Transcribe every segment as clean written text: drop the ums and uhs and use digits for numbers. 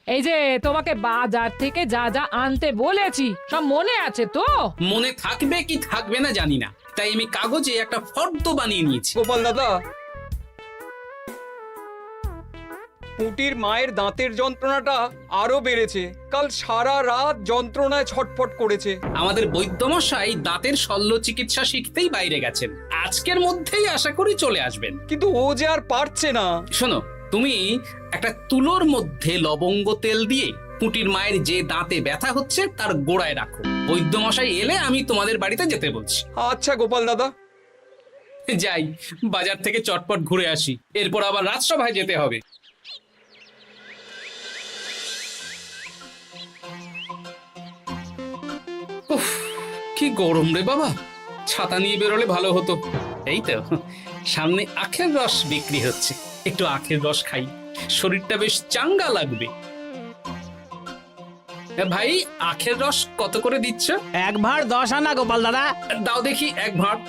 এই যে তোমাকে বাজার থেকে যা যা আনতে বলেছি সব মনে আছে তো? মনে থাকবে কি থাকবে না জানি না, তাই আমি কাগজে একটা ফর্দ বানিয়ে নিয়েছি। গোপাল দাদা, পুঁটির মায়ের দাঁতের যন্ত্রণাটা আরো বেড়েছে। কাল সারা রাত যন্ত্রণায় ছটফট করেছে। আমাদের বৈদ্যমশাই দাঁতের শল্য চিকিৎসা শিখতেই বাইরে গেছেন, আজকের মধ্যেই আশা করি চলে আসবেন। কিন্তু ও যে আর পারছে না। শোনো, তুমি একটা তুলোর মধ্যে লবঙ্গ তেল দিয়ে পুঁটির মায়ের যে দাঁতে ব্যথা হচ্ছে তার গোড়ায় রাখো। বৈদ্যমশাই এলে আমি তোমাদের বাড়িতে যেতে বলছি। আচ্ছা গোপাল দাদা। যাই, বাজার থেকে চটপট ঘুরে আসি, এরপর আবার রাজসভায় যেতে হবে। উফ, কি গরম রে বাবা, ছাতা নিয়ে বেরোলে ভালো হতো। এই তো সামনে আখের রস বিক্রি হচ্ছে, একটু আখের রস খাই, শরীরটা বেশ চাঙ্গা লাগবে। ভাই, আখের রস কত করে দিচ্ছ? 1 ভাঁড় 10 আনা গোপাল দাদা। দাও দেখি 1 ভাঁড়।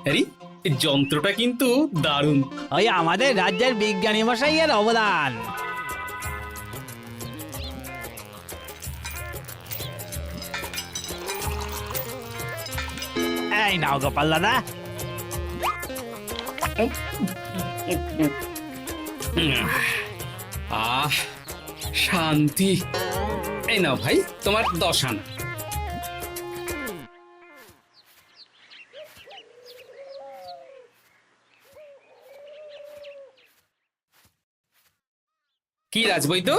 আরে, এই যন্ত্রটা কিন্তু দারুণ। ওই আমাদের রাজ্যের বিজ্ঞানী মশাইয়ের অবদান। এই নাও গোপাল দাদা। আহ, শান্তি। এই নাও ভাই, তোমার 10 আনা। কি রাজবৈদ্য,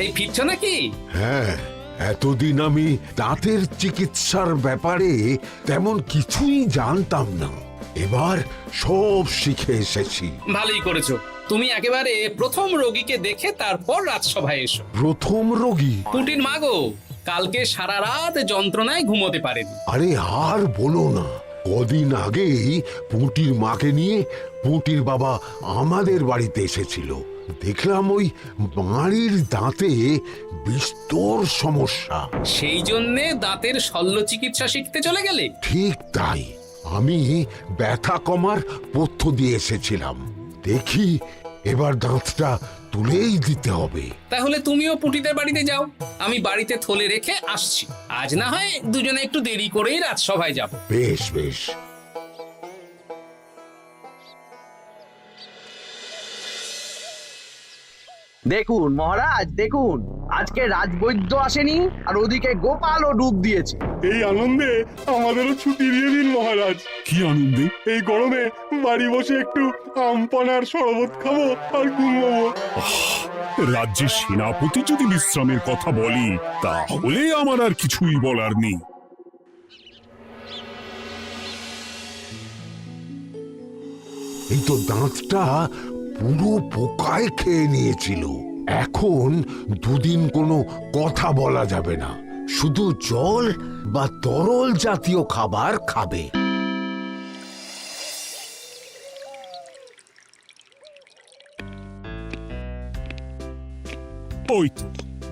এই ফিরছ নাকি? হ্যাঁ, এতদিন আমি দাঁতের চিকিৎসার ব্যাপারে তেমন কিছুই জানতাম না, এবার সব শিখে এসেছি। ভালোই করেছো, তুমি একেবারে প্রথম রোগীকে দেখে তারপর রাজসভায় এসো। প্রথম রোগী? পুটির মা গো, কালকে সারা রাত যন্ত্রণায় ঘুমোতে পারেনি। আরে আর বলো না, কদিন আগেই পুঁটির মাকে নিয়ে পুঁটির বাবা আমাদের বাড়িতে এসেছিল। দেখলাম ওই বাড়ির দাঁতে বিস্তর সমস্যা। সেই জন্যে দাঁতের শল্য চিকিৎসা শিখতে চলে গেলে? ঠিক তাই, আমি ব্যথা কমার পথ্য দিয়ে এসেছিলাম। দেখি এবার দাঁতটা তুলেই দিতে হবে। তাহলে তুমিও পুটিদের বাড়িতে যাও, আমি বাড়িতে থলে রেখে আসছি। আজ না হয় দুজনে একটু দেরি করেই রাজসভায় যাব। বেশ বেশ। দেখুন মহারাজ, দেখুন আজকে রাজবৈদ্য আসেনি, আর ওদিকে গোপালও ডুব দিয়েছে। এই আনন্দে আমাদেরও ছুটি দিয়ে দিন মহারাজ। কি আনন্দে? এই গরমে বাড়ি বসে একটু আমপানার শরবত খাবো আর ঘুমবো। রাজ্যের সেনাপতি যদি বিশ্রামের কথা বলি, তাহলে আমার আর কিছুই বলার নেই। এই তো দাঁতটা পুরো পোকায় খেয়ে নিয়েছিল। এখন দুদিন কোনো কথা বলা যাবে না, শুধু জল বা তরল জাতীয় খাবার খাবে। ওই তো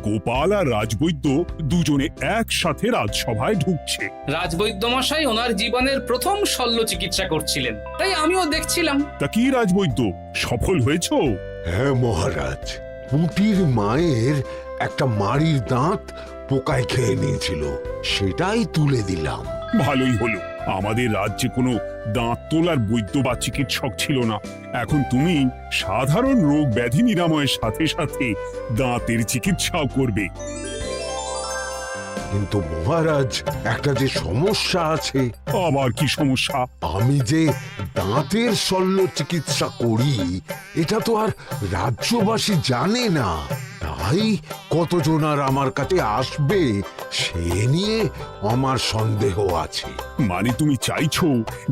গোপাল আর রাজবৈদ্য দুজনে একসাথে রাজসভায় ঢুকছে। রাজবৈদ্য মশাই ওনার জীবনের প্রথম শল্য চিকিৎসা করছিলেন, তাই আমিও দেখছিলাম। তা কি রাজবৈদ্য, সফল হয়েছ? হ্যাঁ মহারাজ, পুঁটির মায়ের একটা মাড়ির দাঁত পোকায় খেয়ে নিয়েছিল, সেটাই তুলে দিলাম। ভালোই হলো, আমাদের রাজ্যে কোনো দাঁত তোলার বৈদ্য বা চিকিৎসক ছিল না। এখন তুমি সাধারণ রোগ ব্যাধি নিরাময়ের সাথে সাথে দাঁতের চিকিৎসাও করবে। কিন্তু মহারাজ, একটা যে সমস্যা আছে। আবার কি সমস্যা? আমি যে দাঁতের শল্য চিকিৎসা করি এটা তো আর রাজ্যবাসী জানে না, তাই কতজন আর আমার কাছে আসবে সে নিয়ে আমার সন্দেহ আছে। মানে তুমি চাইছো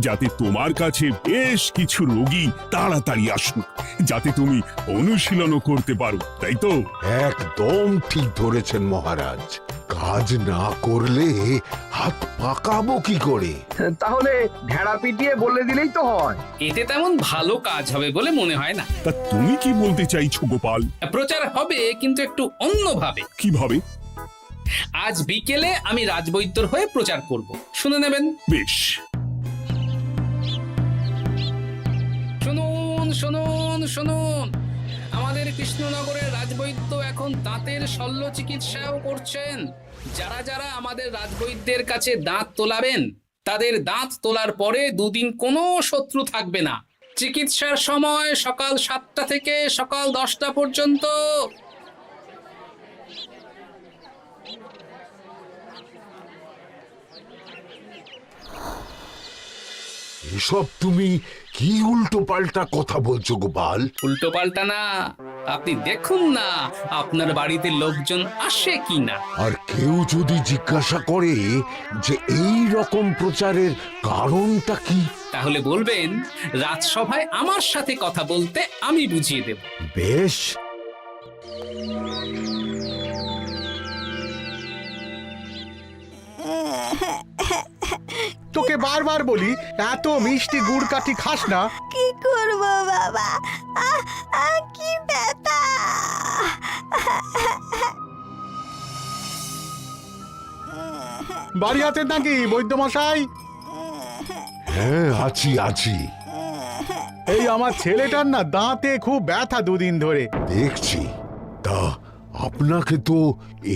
যাতে তোমার কাছে বেশ কিছু রোগী তাড়াতাড়ি আসুক, যাতে তুমি অনুশীলনও করতে পারো, তাই তো? একদম ঠিক ধরেছেন মহারাজ, কাজ না করলে হাত পাকাবো কি করে? তাহলে ঢেড়া পিটিয়ে বলে দিলেই তো হয়। এতে তেমন ভালো কাজ হবে বলে মনে হয় না। তা তুমি কি বলতে চাইছো গোপাল? প্রচার হবে, কিন্তু একটু অন্যভাবে। কিভাবে? আজ বিকেলে আমি রাজবৈদ্যর হয়ে প্রচার করব, শুনে নেবেন। বেশ। শুনুন শুনুন শুনুন, আমাদের কৃষ্ণনগরের রাজবৈদ্য এখন দাঁতের শল্য চিকিৎসাও করছেন। যারা যারা আমাদের রাজবৈদ্যের কাছে দাঁত তোলাবেন তাদের দাঁত তোলার পরে দুদিন কোনো শত্রু থাকবে না। চিকিৎসার সময় সকাল 7টা থেকে সকাল 10টা পর্যন্ত। এসব তুমি কি উল্টো পাল্টা কথা বলছো গোপাল? উল্টো পাল্টা না, আপনি দেখুন না আপনার বাড়িতে লোকজন আসে কি না। আর কেউ যদি জিজ্ঞাসা করে যে এই রকম প্রচারের কারণটা কি, তাহলে বলবেন রাজসভায় আমার সাথে কথা বলতে আমি বুঝিয়ে দেব। বেশ। তোকে বারবার বলি এত মিষ্টি গুড় কাঠি খাস না। কি করব বাবা, কি ব্যথা। বাড়ি আছেন নাকি বৈদ্য মশাই? হ্যাঁ, আছি আছি। এই আমার ছেলেটার না দাঁতে খুব ব্যথা দুদিন ধরে। দেখছি। তা আপনাকে তো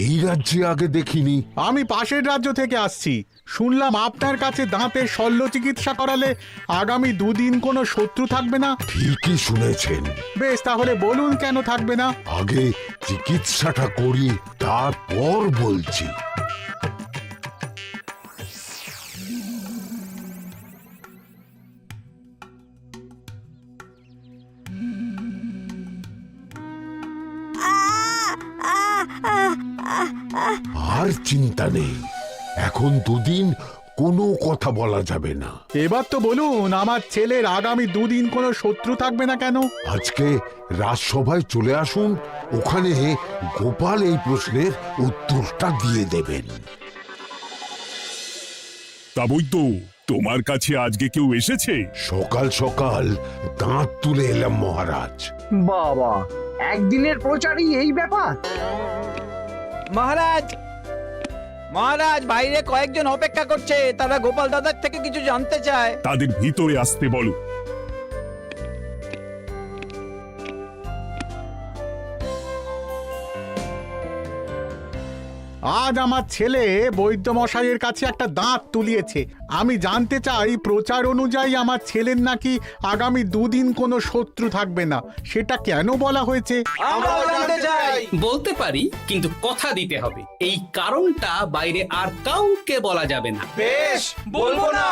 এই রাজ্যে আগে দেখিনি। আমি পাশের রাজ্য থেকে আসছি। শুনলাম আপনার কাছে দাঁতের শল্য চিকিৎসা করালে আগামী দুদিন কোনো শত্রু থাকবে না। ঠিকই শুনেছেন। বেশ, তাহলে বলুন কেন থাকবে না? আগে চিকিৎসাটা করি, তারপর বলছি। আর চিন্তা নেই, এখন দুদিন কোনো কথা বলা যাবে না। এবার তো বলুন আমার ছেলের আগামী দুদিন কোনো শত্রু থাকবে না কেন? আজকে রাজসভায় চলে আসুন, ওখানে গোপাল এই প্রশ্নের উত্তরটা দিয়ে দেবেন। তা বৈদ্য, তোমার কাছে আজকে কেউ এসেছে? সকাল সকাল দাঁত তুলে এলাম মহারাজ। বাবা, একদিনের প্রচারই এই ব্যাপার? মহারাজ, মহারাজ, বাইরে কয়েকজন অপেক্ষা করছে, তারা গোপাল দাদার থেকে কিছু জানতে চায়। তাদের ভিতরে আসতে বলো। আজ আমার ছেলে বৈদ্য মশাইয়ের কাছে একটা দাঁত তুলিয়েছে। আমি জানতে চাই প্রচার অনুযায়ী আমার ছেলের নাকি আগামী দুদিন কোনো শত্রু থাকবে না, সেটা কেন বলা হয়েছে? বলতে পারি, কিন্তু কথা দিতে হবে। এই কারণটা বাইরে আর কাউকে বলা যাবে না। বেশ, বলবো না।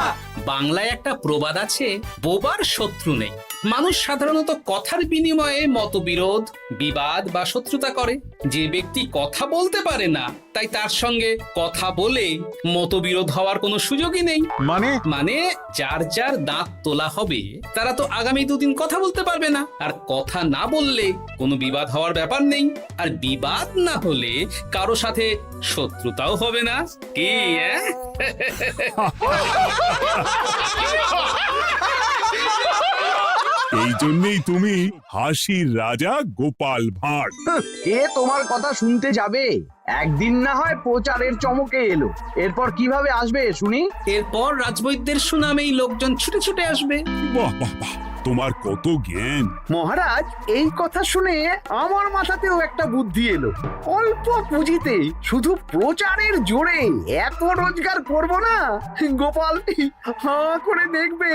বাংলায় একটা প্রবাদ আছে, বোবার শত্রু নেই। মানুষ সাধারণত কথার বিনিময়ে মতবিরোধ, বিবাদ বা শত্রুতা করে। যে ব্যক্তি কথা বলতে পারে না, তাই তার সঙ্গে কথা বলে মতবিরোধ হওয়ার কোনো সুযোগই নেই। মানে যার যার দাঁত তোলা হবে তারা তো আগামী দুদিন কথা বলতে পারবে না। আর কথা না বললে কোনো বিবাদ হওয়ার ব্যাপার নেই। আর বিবাদ না হলে কারো সাথে শত্রুতাও হবে না। কি এই জন্যই তুমি হাসির রাজা গোপাল ভাঁড়। কে তোমার কথা শুনতে যাবে? একদিন না হয় প্রচারের চমকে এলো, এরপর কিভাবে আসবে শুনি? এরপর রাজবৈদ্যের সুনামেই লোকজন ছুটে ছুটে আসবে। বাহ বাহ বাহ, তোমার কত জ্ঞান! মহারাজ, এই কথা শুনে আমার মাথাতেও একটা বুদ্ধি এলো। অল্প পুঁজিতে শুধু প্রচারের জোরে এত রোজগার করব না, গোপাল হাঁ করে দেখবে।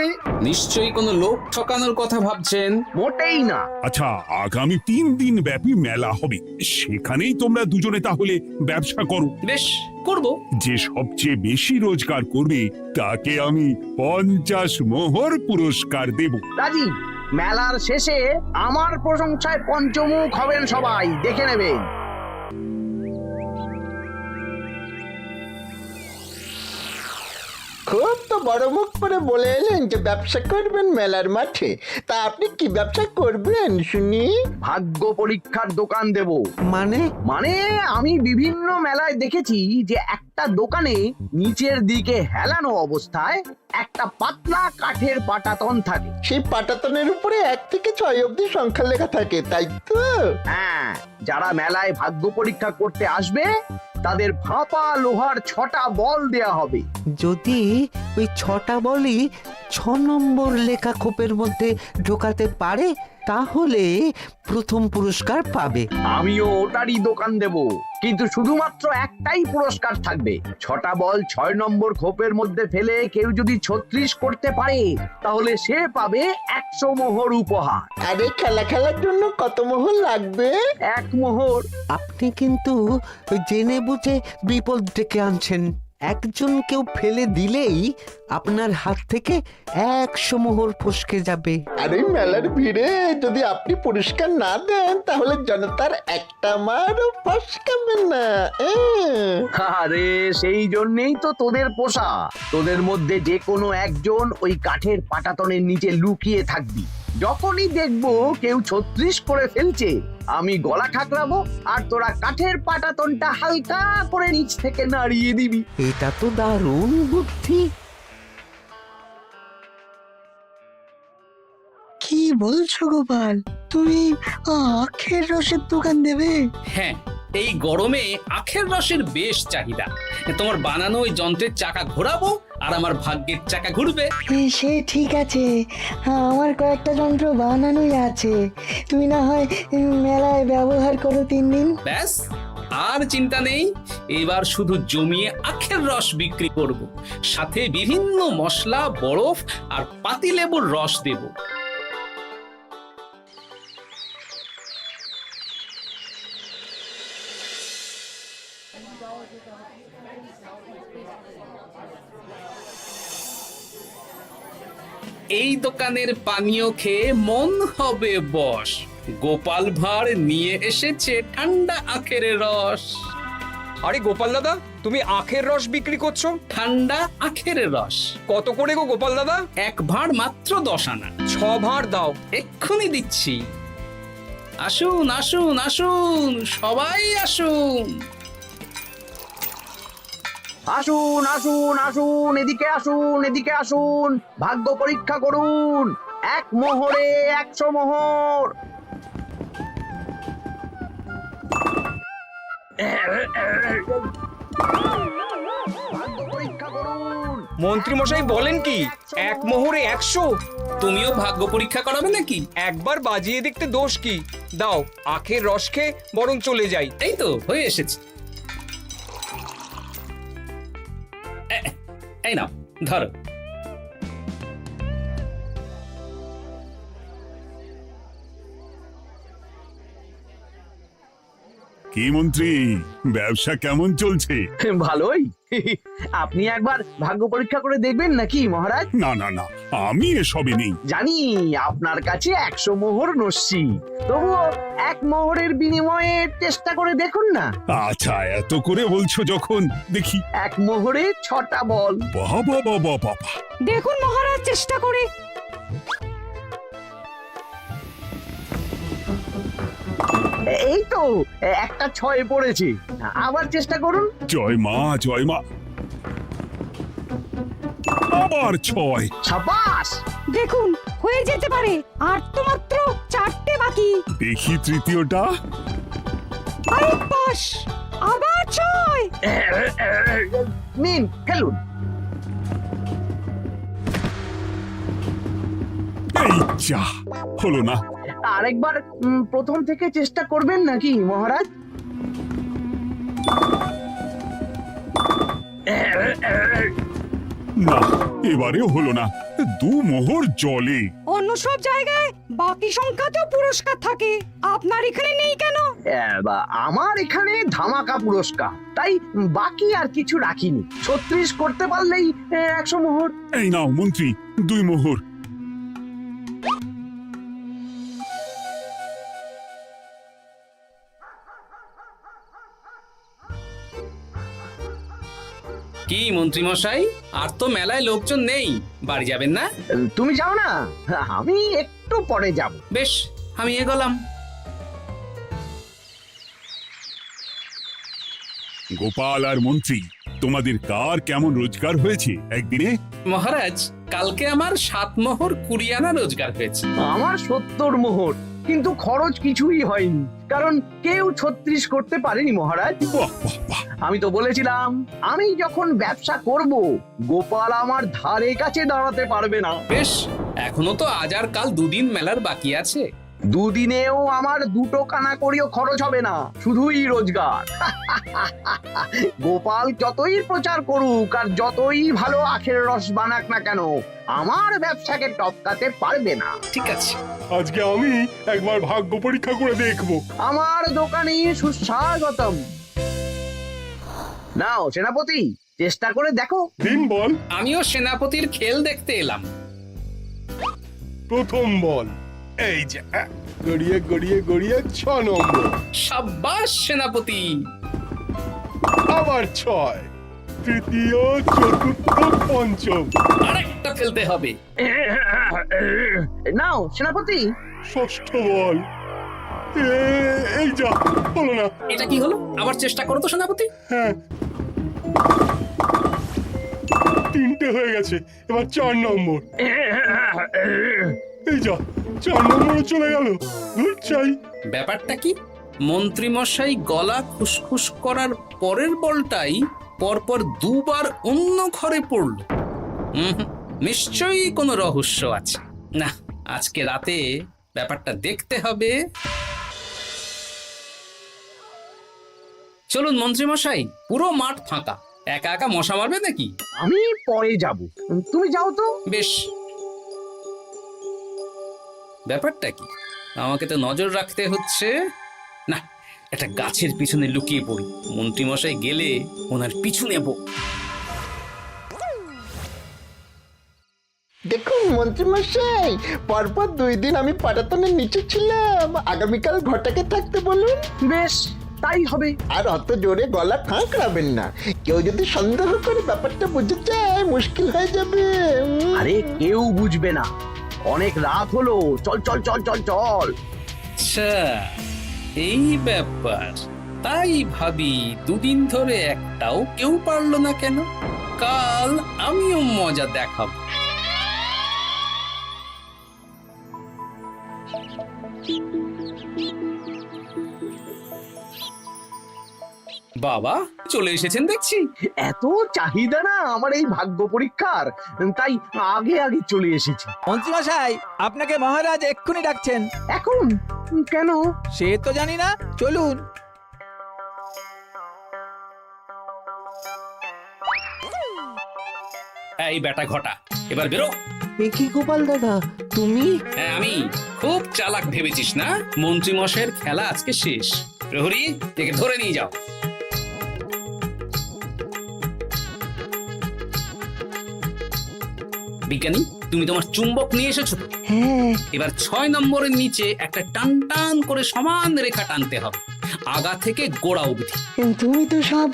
নিশ্চয়ই কোনো লোক ঠকানোর কথা ভাবছেন। মোটেই না। আচ্ছা, আগামী 3 দিন ব্যাপী মেলা হবে, সেখানেই তোমরা দুজনে তাহলে ব্যবসা করো। বেশ, করব। যে সবচেয়ে বেশি রোজগার করবে তাকে আমি 50 মোহর পুরস্কার দেব। রাজি। মেলার শেষে আমার প্রশংসায় পঞ্চমুখ হবেন সবাই, দেখে নেবেন। খুব তো বড় মুখ করে বলে এলেন যে ব্যবসা করবেন মেলার মাঠে। তা আপনি কি ব্যবসা করবেন শুনি? ভাগ্য পরীক্ষার দোকান দেব। মানে আমি বিভিন্ন মেলায় দেখেছি যে একটা দোকানে নিচের দিকে হেলানো অবস্থায় একটা পাতলা কাঠের পাটাতন থাকে। সেই পাটাতনের উপরে 1 থেকে 6 অবধি সংখ্যা লেখা থাকে, তাই তো? হ্যাঁ, যারা মেলায় ভাগ্য পরীক্ষা করতে আসবে তাদের ফাঁপা লোহার 6টা বল দেয়া হবে। যদি ওই 6টা বলই 6 নম্বর লেখা খোপের মধ্যে ঢোকাতে পারে তাহলে প্রথম পুরস্কার পাবে। আমিও ওটারই দোকান দেব, কিন্তু শুধুমাত্র একটাই পুরস্কার থাকবে। 6টা বল 6 নম্বর খোপের মধ্যে ফেলে কেউ যদি 36 করতে পারে তাহলে সে পাবে 100 মোহর উপহার। আরে খেলার জন্য কত মোহর লাগবে? 1 মোহর। আপনি কিন্তু জেনে বুঝে বিপদ ডেকে আনছেন। একজন কেউ ফেলে দিলেই আপনার হাত থেকে 100 মোহর ফসকে যাবে। আরে মেলার ভিড়ে যদি আপনি পুরস্কার না দেন তাহলে জনতার একটা মারও ফসকাবে না। আরে সেই জন্যই তো তোদের পোষা। তোদের মধ্যে যে কোনো একজন ওই কাঠের পাটাতনের নিচে লুকিয়ে থাকবি। যখনই দেখবো কেউ 36 করে ফেলছে আমি গলা ঠাকরাবো আর তোরা কাঠের পাটাতনটা হালকা করে নিচ থেকে নাড়িয়ে দিবি। এটা তো দারুণ বুদ্ধি। কি বলছো গোপাল, তুমি আখের রসের দোকান দেবে? হ্যাঁ, এই গরমে আখের রসের বেশ চাহিদা। তোমার বানানো ওই যন্ত্রের চাকা ঘোরাবো আর আমার ভাগ্যের চাকা ঘুরবে। সে ঠিক আছে, আমার কয়েকটা যন্ত্র বানানোই আছে। তুমি না হয় মেলায় ব্যবহার করো 3 দিন। ব্যাস, আর চিন্তা নেই। এবার শুধু জমিয়ে আখের রস বিক্রি করব, সাথে বিভিন্ন মশলা, বরফ আর পাতিলেবুর রস দেব। এই দোকানের পানীয় খেয়ে মন হবে বশ। গোপাল ভাঁড় নিয়ে এসেছে ঠান্ডা আখের রস। আরে গোপাল দাদা, তুমি আখের রস বিক্রি করছো? ঠান্ডা আখের রস কত করে গো গোপাল দাদা? 1 ভাঁড় মাত্র 10 আনা। 6 ভাঁড় দাও। এক্ষুনি দিচ্ছি। আসুন আসুন আসুন, সবাই আসুন। আসুন আসুন আসুন, এদিকে আসুন, এদিকে আসুন, ভাগ্য পরীক্ষা করুন। 1 মোহরে 100 মোহর। ভাগ্য পরীক্ষা করুন। মন্ত্রী মশাই বলেন কি 1 মোহরে 100? তুমিও ভাগ্য পরীক্ষা করাবে নাকি? একবার বাজিয়ে দেখতে দোষ কি? দাও, আখের রস খেয়ে বরং চলে যাই। এই তো হয়ে এসেছে। এই নাও, ধরো। কি মন্ত্রী, ব্যবসা কেমন চলছে? ভালোই। আপনি একবার ভাগ্য পরীক্ষা করে দেখবেন নাকি মহারাজ? না না না, আমি এসবে নেই। জানি আপনার কাছে 100 মোহর নস্যি, তবুও 1 মোহরের বিনিময়ে চেষ্টা করে দেখুন না। আচ্ছা, এত করে বলছো যখন, দেখি। 1 মোহরে 6টা বল। বাবা বাবা বাবা, দেখুন মহারাজ চেষ্টা করে। এই তো একটা 6 পড়েছে। আবার চেষ্টা করুন। জয় মা জয় মা। আবার 6। সাবাস। দেখুন হয়ে যেতে পারে, আর তো মাত্র 4টে বাকি। দেখি তৃতীয়টা। আরে পাস, আবার 6। নিন, খেলুন। এই যা, হলো না। আরেকবার প্রথম থেকে চেষ্টা করবেন নাকি মহারাজ? না, এবারেও হলো না। 2 মোহর জলে। অন্য সব জায়গায় বাকি সংখ্যাতেও পুরস্কার থাকে, আপনার এখানে নেই কেন? আমার এখানে ধামাকা পুরস্কার, তাই বাকি আর কিছু রাখিনি। 36 করতে পারলেই 100 মোহর। এই নাও মন্ত্রী, 2 মোহর। কি মন্ত্রী মশাই, আর তো মেলায় লোকজন নেই, বাড়ি যাবেন না? তুমি যাও না, আমি একটু পরে যাব। বেশ, আমি এগোলাম। গোপাল আর মন্ত্রী, তোমাদের কার কেমন রোজগার হয়েছে একদিনে? মহারাজ, কালকে আমার 7 মোহর 20 আনা রোজগার হয়েছে। আমার 70 মোহর। কিন্তু খরচ কিছুই হয়নি, কারণ কেউ 36 করতে পারেনি মহারাজ। বাহ বাহ বাহ, আমি তো বলেছিলাম আমি যখন ব্যবসা করব গোপাল আমার ধারে কাছে দাঁড়াতে পারবে না। বেশ, এখনো তো আজ আর কাল দুদিন মেলার বাকি আছে। দুদিনেও আমার 2 কানা করিও খরচ হবে না, শুধুই রোজগার। গোপাল যতই প্রচার করুক আর যতই ভালো আখের রস বানাক না কেন, আমার ব্যবসাকে টপকাতে পারবে না। ঠিক আছে, আজকে আমি একবার ভাগ্য পরীক্ষা করে দেখবো। আমার দোকানে সুস্বাগতম। নাও সেনাপতি, চেষ্টা করে দেখো। দিন বল। আমিও সেনাপতির খেল দেখতে এলাম। প্রথম বল, এই যে গড়িয়ে গড়িয়ে গড়িয়ে 6 নম্বর, সাব্বাস সেনাপতি। আবার 6, তৃতীয়, চতুর্থ, পঞ্চম, আরেকটা ফেলতে হবে। নাও সেনাপতি। ষষ্ঠ বল, এই যা, হলো না। এটা কি হলো? আবার চেষ্টা করো তো সেনাপতি। হ্যাঁ, 3টে হয়ে গেছে, এবার 4 নম্বর। এই যা, 4 নম্বরে চলে গেল। ধুর চাই। ব্যাপারটা কি? মন্ত্রী মশাই গলা খুসখুস করার পরের বলটাই পরপর 2 বার অন্য ঘরে পড়ল। নিশ্চয়ই কোনো রহস্য আছে। না, আজকে রাতে ব্যাপারটা দেখতে হবে। চলুন মন্ত্রী মশাই, পুরো মাঠ ফাঁকা, একা একা মশা মারবে নাকি? আমি পরে যাব, তুমি যাও তো। বেশ। ব্যাপারটা কি? আমাকে তো নজর রাখতে হচ্ছে। না, একটা গাছের পিছনে লুকিয়ে পড়ি, মন্ত্রী মশাই গেলে ওনার পিছু নেব। দেখুন মন্ত্রীমশাই, পরপর 2 দিন আমি পাটাতনের নিচে ছিলাম। আগামীকাল ঘরটাকে থাকতে বলুন। বেশ, তাই হবে। আর অত জোরে গলা খাঁকড়াবেন না, কেউ যদি সন্দেহ করে ব্যাপারটা বুঝে যায় মুশকিল হয়ে যাবে। আরে কেউ বুঝবে না, অনেক রাত হলো, চল চল চল চল চল। আচ্ছা, এই ব্যাপার। তাই ভাবি 2 দিন ধরে একটাও কেউ পারলো না কেন? কাল আমিও মজা দেখাবো। বাবা চলে এসেছেন দেখছি। এত চাহিদা না আমার এই ভাগ্য পরীক্ষার, তাই আগে আগে চলে এসেছি। মন্ত্রীমশাই, আপনাকে মহারাজ এক্ষুনি ডাকছেন। এখন কেন? সে তো জানি না, চলুন। এই বেটা ঘটা, এবার বেরো। এ কি গোপাল দাদা, তুমি? হ্যাঁ আমি। খুব চালাক ভেবেছিস না? মন্ত্রী মশাইয়ের খেলা আজকে শেষ। প্রহরী, একে ধরে নিয়ে যাও। বিজ্ঞানী, তুমি তোমার চুম্বক নিয়ে এসেছো তো? হ্যাঁ, এবার 6 নম্বরের নিচে একটা টান টান করে সমান রেখা টানতে হবে, আগা থেকে গোড়া অবধি। তুমি তো সব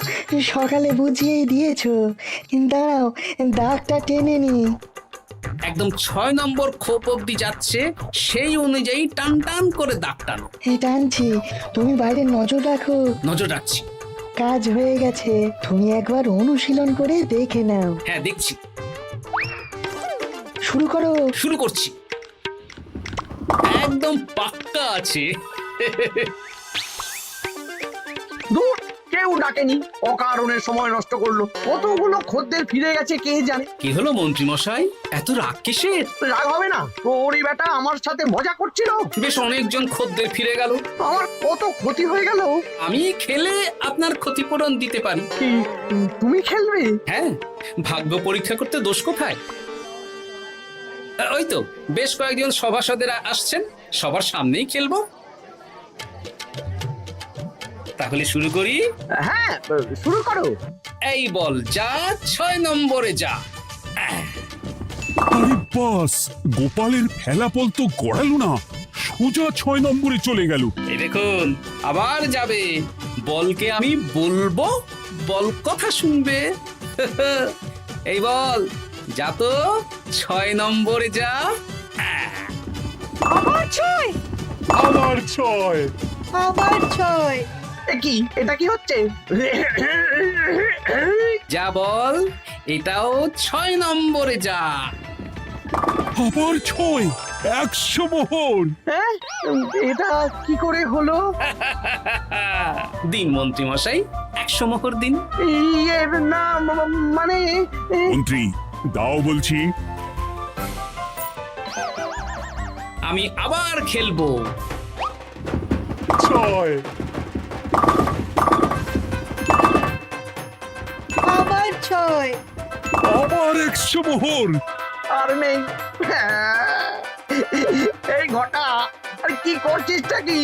সকালে বুঝিয়েই দিয়েছো, দাঁড়াও দাগটা টেনে নি। একদম 6 নম্বর খোপ অবধি যাচ্ছে, সেই অনুযায়ী টান টান করে দাগ টানো। টানছি, তুমি বাইরে নজর রাখো। নজর রাখছি। কাজ হয়ে গেছে, তুমি একবার অনুশীলন করে দেখে নাও। হ্যাঁ দেখছি। শুরু করো। শুরু করছি। একদম পাক্কা আছে। দূর, কেউ ডাকেনি, অকারণে সময় নষ্ট করলো। কতগুলো খদ্দের ফিরে গেছে কে জানে। কি হলো মন্ত্রী মশাই, এত রাগ কিসের? রাগ হবে না, ওরই বেটা আমার সাথে মজা করছিল। বেশ, অনেকজন খদ্দের ফিরে গেল, আমার কত ক্ষতি হয়ে গেল। আমি খেলে আপনার ক্ষতিপূরণ দিতে পারি। কি তুমি খেলবে? হ্যাঁ, ভাগ্য পরীক্ষা করতে দোষ কোথায়? ওই তো বেশ কয়েকজন সভাসদেরা আসছেন, সবার সামনেই খেলবো। তাহলে শুরু করি। হ্যাঁ, শুরু করো। এই বল যা, 6 নম্বরে যা। আরে বাস, গোপালের ফেলাপল তো গড়ালো না, সোজা 6 নম্বরে চলে গেল। এই দেখুন, আবার যাবে। বলকে আমি বলবো, বল কথা শুনবে। এই বল যা তো, 6 নম্বরে যা। আবার 6, আবার 6, আবার 6। কি এটা কি হচ্ছে? যা বল, এটাও 6 নম্বরে যা। আবার 6, 100 মোহর। হ্যাঁ এটা কি করে হলো? দিন মন্ত্রী মশাই, 100 মোহর দিন। ইয়ে না মানে মন্ত্রী দাও বলছি। আমি আবার খেলবো। 6 আবার 6। আবার 100 মোহর। আর নেই। এই ঘটা আর কি করছিসটা কি?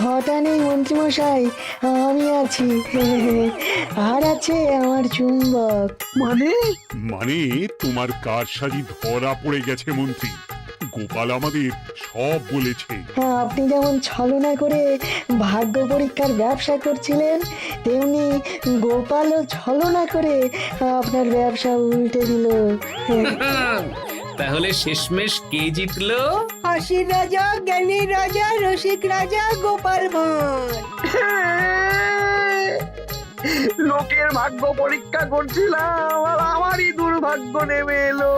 ঘটা নেই মন্ত্রীমশাই, আমি আছি। আর আছে আমার চুম্বক। মানে মানে তোমার কারসাজি ধরা পড়ে গেছে মন্ত্রী। গোপাল আমাদের সব বলেছে। হ্যাঁ, আপনি যেমন ছলনা করে ভাগ্য পরীক্ষার ব্যবসা করছিলেন, তেমনি গোপালও ছলনা করে আপনার ব্যবসা উল্টে দিল। তাহলে শেষমেশ কে জিতলো? হাসির রাজা, জ্ঞানীর রাজা, রসিক রাজা গোপাল ভাঁড়। লোকের ভাগ্য পরীক্ষা করছিলাম আর আমারই দুর্ভাগ্য নেমে এলো।